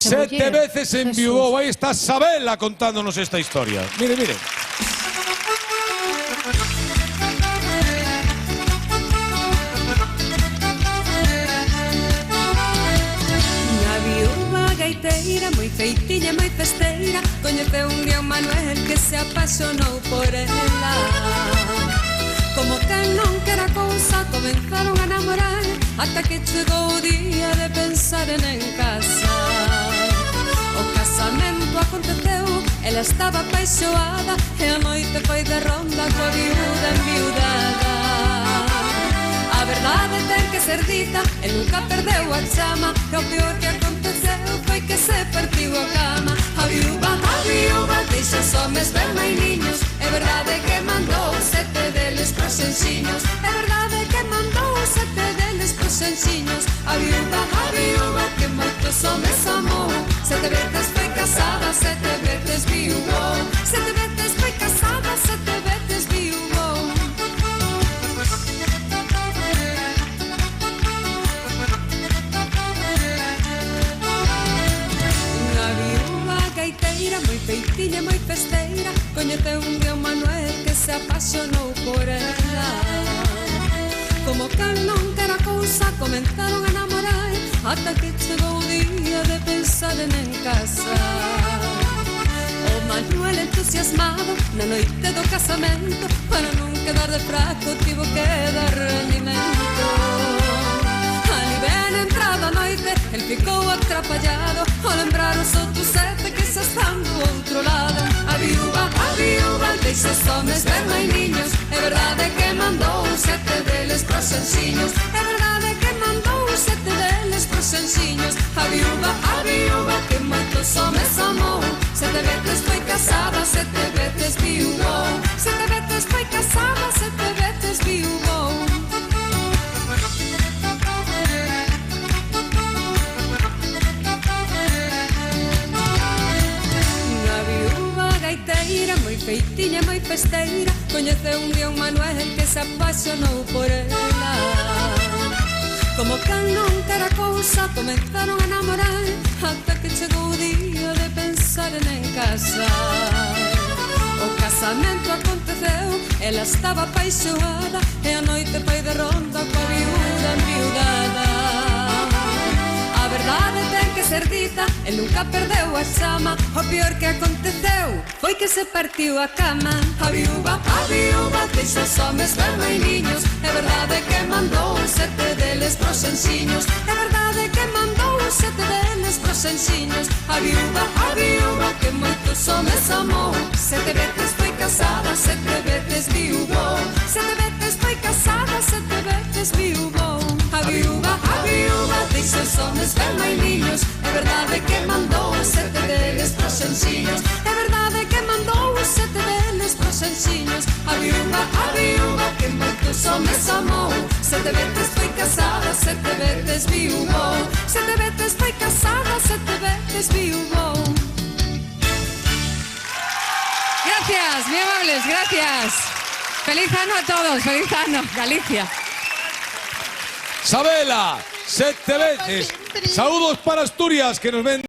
7 veces enviudó. Ahí está Sabela contándonos esta historia. Mire, mire. Gaiteira, moi feitiña, moi festeira, coñeceu un día un Manuel que se apasionou por ela. Como que non quera cousa, comenzaron a namorar, ata que chegou o día de pensar en casa. O casamento aconteceu, ela estaba apaixoada, e a noite foi de ronda coa viuda enviudada. A verdade ten que ser dita, el nunca perdeu a chama, e o peor que aconteceu foi que se partiu a cama. A viúva, deixa os homes ver mainiños, é verdade que mandou 7 deles pros enxiños, é verdade que mandou 7 deles pros enxiños. A viúva, que moitos homes amou, 7 veces foi casada, 7 veces viúvou, 7 veces foi casada, 7 veces viúvou. Gaiteira, moi feitiña, moi festeira, coñeceu un día un Manuel que se apasionou por ela. Como que non quera cousa, comenzaron a namorar, ata que chegou o día de pensar en casa. O Manuel entusiasmado, na noite do casamento, para non quedar de fraco, tivo que dar rendimento. Ben entrada a noite, el ficou atrapallado, ao lembrar os outros 7 que xa están do outro lado. A viúva, deixa os homes ver mainiños, é verdade que mandou 7 deles pros enxiños, é verdade que mandou 7 deles pros enxiños. A viúva, que moitos homes amou, 7 veces foi casada, 7 veces viúvou, 7 veces foi casada, 7 veces viúvou. Gaiteira, moi feitiña, moi festeira, coñeceu un día un Manuel que se apasionou por ela. Como que non quera cousa, comenzaron a namorar, ata que chegou o día de pensar en casa. O casamento aconteceu, ela estaba apaixoada, e a noite foi de ronda coa viuda enviudada. A verdade ten que ser dita, el nunca perdeu a chama, o peor que aconteceu foi que se partiu a cama. A viúva, deixa os homes ver mainiños, é verdade que mandou 7 deles pros enxiños, é verdade que mandou 7 deles pros enxiños. A viúva, que moitos homes amou, 7 veces foi casada, 7 veces viúvou, 7 veces foi casada, 7 veces viúvou. A viúva, deixa os homes ver mainiños, é verdade que mandou 7 deles pros enxiños, é verdade que mandou 7 deles pros enxiños. A viúva, que moitos homes amou, 7 veces foi casada, 7 veces viúvou, 7 veces foi casada, 7 veces viúvou. Gracias, muy amables, gracias. Feliz año a todos, feliz año, Galicia. Sabela, 7 veces. Saludos para Asturias, que nos ven.